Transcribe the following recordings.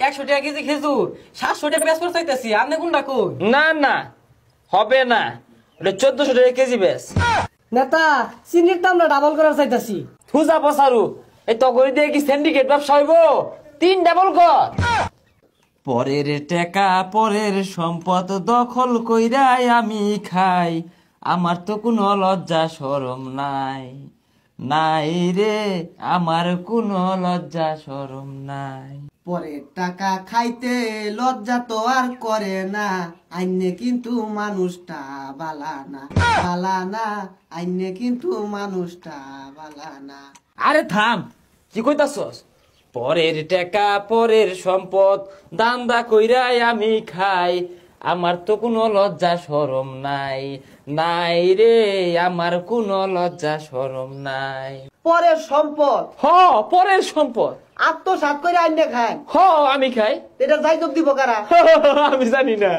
100 টাকা কেজি খেজুর 700 টাকা বেচ করে চাইতেছি, আপনি কোনটা কই? না না হবে না, ওটা 1400 টাকা কেজি বেচ। নেতা চিনির দামটা ডাবল করার চাইতাছি। থুজা পসারু, এই তগরি দিয়ে কি সিন্ডিকেট ব্যবসা হইব? 3 ডাবল কর। পরের টাকা পরের সম্পদ দখল কইরাই আমি খাই, আমার তো কোনো লজ্জা শরম নাই, নাই রে আমার কোনো লজ্জা শরম নাই। পরের টাকা খাইতে লজ্জা তো আর করে না, আইনে কিন্তু মানুষটা বালা না, বালা না, আইনে কিন্তু মানুষটা বালা না। আরে থাম, কি কইতাছস? পরের টাকা পরের সম্পদ দান্দা কইরাই আমি খাই, আমার তো কোনো লজ্জা শরম নাই, নাই রে আমার কোনো লজ্জা শরম নাই। পরের সম্পদ হ পরের সম্পদ আত্মসাৎ করে আইনে খায়, হ আমি খাই। এটা যাই তো দিব কারা? আমি জানি না।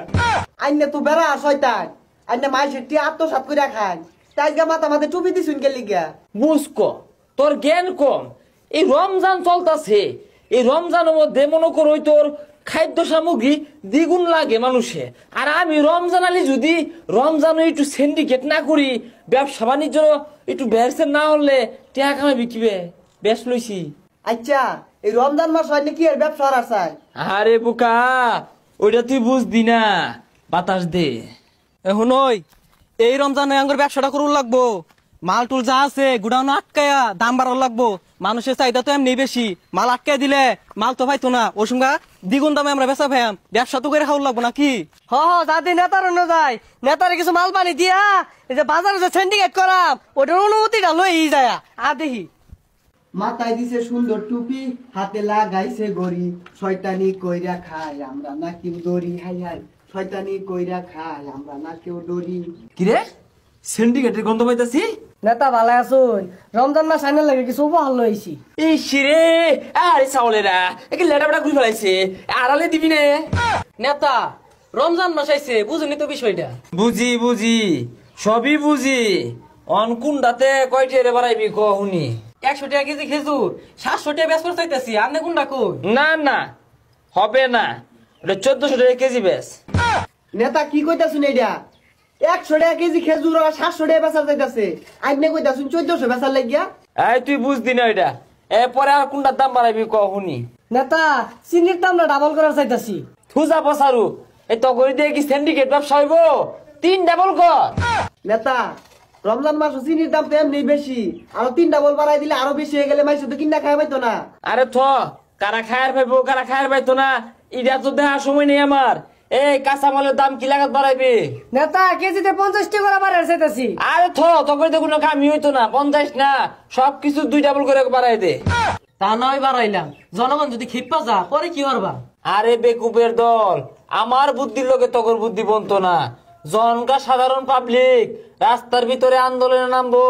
আইনে তো বেড়া শয়তান, আইনে মাইসের টি আত্মসাৎ করে খায়, তাই মাথা মাথা টুপি দিছুন কে লিগা? বুঝক তোর জ্ঞান কম। এই রমজান চলতাছে, এই রমজানের মধ্যে মনে করো তোর খাদ্য সামগ্রী দ্বিগুণ লাগে মানুষে, আর আমি রমজান আলী যদি রমজানে একটু সিন্ডিকেট না করি, ব্যবসা বাণিজ্য একটু ব্যবসা না হলে টাকা কামাই বিকিবে, বেশ লইছি। আচ্ছা এই রমজান মাস হয় নাকি এর ব্যবসা আর চাই? আরে বোকা, ওইটা তুই বুঝদি না, বাতাস দে। এখন ওই এই রমজানে আঙ্গুর ব্যবসাটা করুন লাগবো, মাল টুল যা আছে গুডাউন আটকায়া দাম বাড়ানো লাগবো। মানুষের চাহিদা তো এমনি বেশি, মাল আটকায় দিলে মাল তো পাইতো না, ওর সঙ্গে দ্বিগুণ দামে আমরা বেচা ভাইয়াম, ব্যবসা তো করে খাওয়া লাগবো নাকি? হ হ যাতে নেতার অন্য যায়, নেতারে কিছু মাল পানি দিয়া এই যে বাজারে যে সিন্ডিকেট করাম ওটার অনুমতিটা লই যায় আর দেখি। মাথায় দিছে সুন্দর টুপি, হাতে লাগাইছে গড়ি, শয়তানি কইরা খায় আমরা না কেউ ডরি, হাই হাই শয়তানি কইরা খায় আমরা না কেউ ডরি। কিরে সিন্ডিকেটের গন্ধ পাইতাছি? নেতা ভালো আছুন? রমজান মাস আইনের লাগে কিছু উপহার লইছি। ইসিরে আরে চাউলেরা একে লেটা বেটা ঘুরে ফেলাইছে, আড়ালে দিবি নে। নেতা রমজান মাস আইছে, বুঝুনি তো বিষয়টা? বুঝি বুঝি সবই বুঝি, অনকুন্ডাতে কয়টি বাড়াইবি কহুনি? 100 টাকা কেজি খেজুর 700 টাকা বেচ করে চাইতেছি, আপনি কোনটা কই? না না হবে না, ওটা 1400 টাকা কেজি বেচ। নেতা কি কইতাছুন এইটা? 100 টাকা কেজি খেজুর আর 700 টাকা বেচার যাইতাছে, আইনে কইতাছুন 1400 বেচার লাগিয়া? এই তুই বুঝদি না এটা, এরপরে আর কোনটার দাম বাড়াইবি কহুনি? নেতা চিনির দামটা ডাবল করার চাইতাছি। থুজা পসারু, এই তগরি দিয়ে কি সিন্ডিকেট ব্যবসা হইব? 3 ডাবল কর। নেতা রমজান মাস চিনির দাম তো এমনি বেশি, আরো 3 ডাবল বাড়াই দিলে আরো বেশি হয়ে গেলে মাইসে তো কিনা খাই পাইতো না। আরে থ, কারা খায়ার পাইবো কারা খায়ার পাইতো না এটা তো দেখার সময় নেই আমার। এই কাঁচামালের দাম কি লাগাত বাড়াইবি? নেতা কেজিতে 50 টাকা করে বাড়ার চাইতাছি। আরে থ, তখন তো কোনো কামই হইতো না, 50 না সবকিছু 2 ডাবল করে বাড়াই দে। তা নয় বাড়াইলাম, জনগণ যদি খিপ্পা যা পরে কি করবা? আরে বেকুবের দল, আমার বুদ্ধির লোকে তগর বুদ্ধি বনতো না। জনকা সাধারণ পাবলিক রাস্তার ভিতরে আন্দোলনে নামবো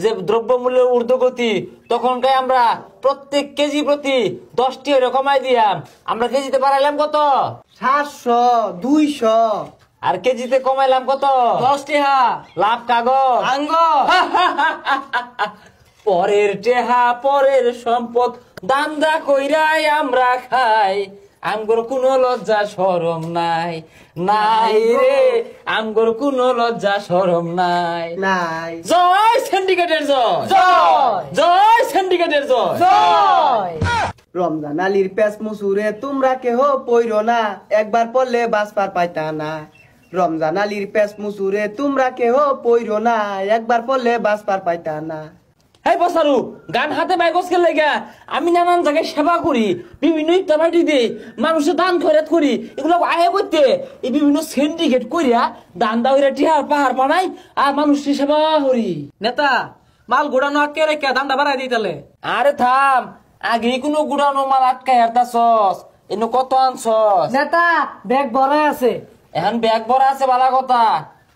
যে দ্রব্যমূল্যের ঊর্ধ্বগতি, তখনকার আমরা প্রত্যেক কেজি প্রতি 10 টাকা কমাই দিয়াম। আমরা কেজিতে বাড়াইলাম কত? 700 200 আর কেজিতে কমাইলাম কত? 10 টাকা লাভ কাগজ আঙ্গ। পরের টেহা পরের সম্পদ দান্দা কইরাই আমরা খাই, আমগর কোনো লজ্জা শরম নাই, নাই রে আমগর কোনো লজ্জা শরম নাই। নাই। জয় সিন্ডিকেটের জয়, জয় জয় সিন্ডিকেটের জয়। জয়। রমজান আলীর পেস মুসুরে তোমরা কেহ পইরো না, একবার পড়লে বাসপার পাইতা না। রমজান আলীর পেস মুসুরে তোমরা কেহ পইরো না, একবার পড়লে বাসপার পাইতা না। এই বসারু গান হাতে বাইকস খেলে গা, আমি নানান জায়গায় সেবা করি, বিভিন্ন ইত্যাদি দিই, মানুষের দান খয়রাত করি, এগুলো আয় করতে এই বিভিন্ন সিন্ডিকেট করিয়া দান দাওয়া টিহার পাহাড় বানাই আর মানুষের সেবা করি। নেতা মাল গোড়ানো আটকে রেখে দামটা বাড়াই দিই তাহলে। আরে থাম, আগে কোনো গুড়ানো মাল আটকাই হারতাছস, এনে কত আনছস? নেতা ব্যাগ ভরা আছে। এখন ব্যাগ ভরা আছে বালা কথা,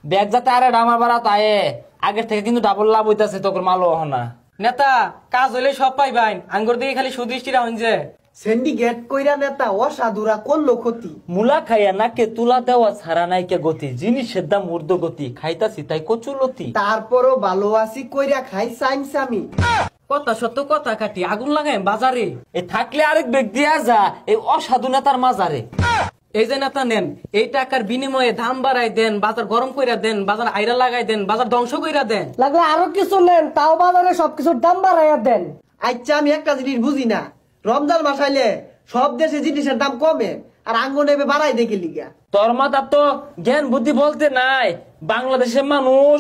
ব্যাগ যাতে আরে ডামার বাড়া তায়ে আগের থেকে কিন্তু ডাবল লাভ হইতাছে তোর মালও হনা। নেতা কাজ হইলে সব পাইবাইন, আঙ্গুর দিকে খালি সুদৃষ্টিরা হইছে। সিন্ডিকেট কইরা নেতা অসাধুরা করলো ক্ষতি। মুলা খাইয়া নাকে তুলা দেওয়া ছাড়া নাই কে গতি, জিনিসের দাম ঊর্ধ্বগতি, খাইতাছি তাই কচুলতি। তারপরও ভালো আছি কইরা খাই চাইছি আমি। কথা সত্য কথা কাটি আগুন লাগাই বাজারে। এ থাকলে আরেক ব্যক্তি দিয়া যা এই অসাধু নেতার মাজারে। এই যে নেতা নেন, এই টাকার বিনিময়ে দাম বাড়াই দেন, বাজার গরম কইরা দেন, বাজার আইরা লাগাই দেন, বাজার ধ্বংস কইরা দেন। লাগলে আরো কিছু নেন, তাও বাজারে সবকিছুর দাম বাড়াইয়া দেন। আচ্ছা আমি একটা জিনিস বুঝি না, রমজান মাস আইলে সব দেশে জিনিসের দাম কমে আর আঙ্গুর নেবে বাড়াই দেখে লিগা। তোর মাথার তো জ্ঞান বুদ্ধি বলতে নাই। বাংলাদেশের মানুষ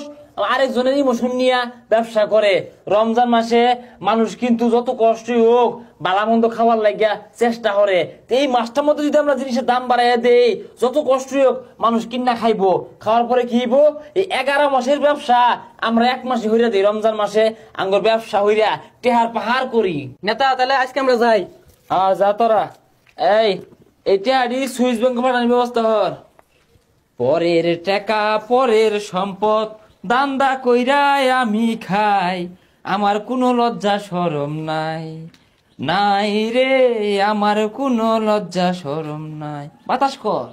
আরেকজনের ইমোশন নিয়ে ব্যবসা করে। রমজান মাসে মানুষ কিন্তু যত কষ্টই হোক বালা মন্দ খাওয়ার লাগিয়া চেষ্টা করে। এই মাসটার মধ্যে যদি আমরা জিনিসের দাম বাড়াইয়া দেই, যত কষ্টই হোক মানুষ কিনা খাইবো, খাওয়ার পরে কি হইব? এই 11 মাসের ব্যবসা আমরা 1 মাসে হইরা দিই। রমজান মাসে আঙ্গুর ব্যবসা হইরা টেহার পাহাড় করি। নেতা তাহলে আজকে আমরা যাই। যা তোরা। এই টেহারি সুইস ব্যাংক পাঠানোর ব্যবস্থা হর। পরের টাকা পরের সম্পদ দান্দা কইরাই আমি খাই, আমার কোনো লজ্জা শরম নাই, নাই রে আমার কোনো লজ্জা শরম নাই। বাতাস কর।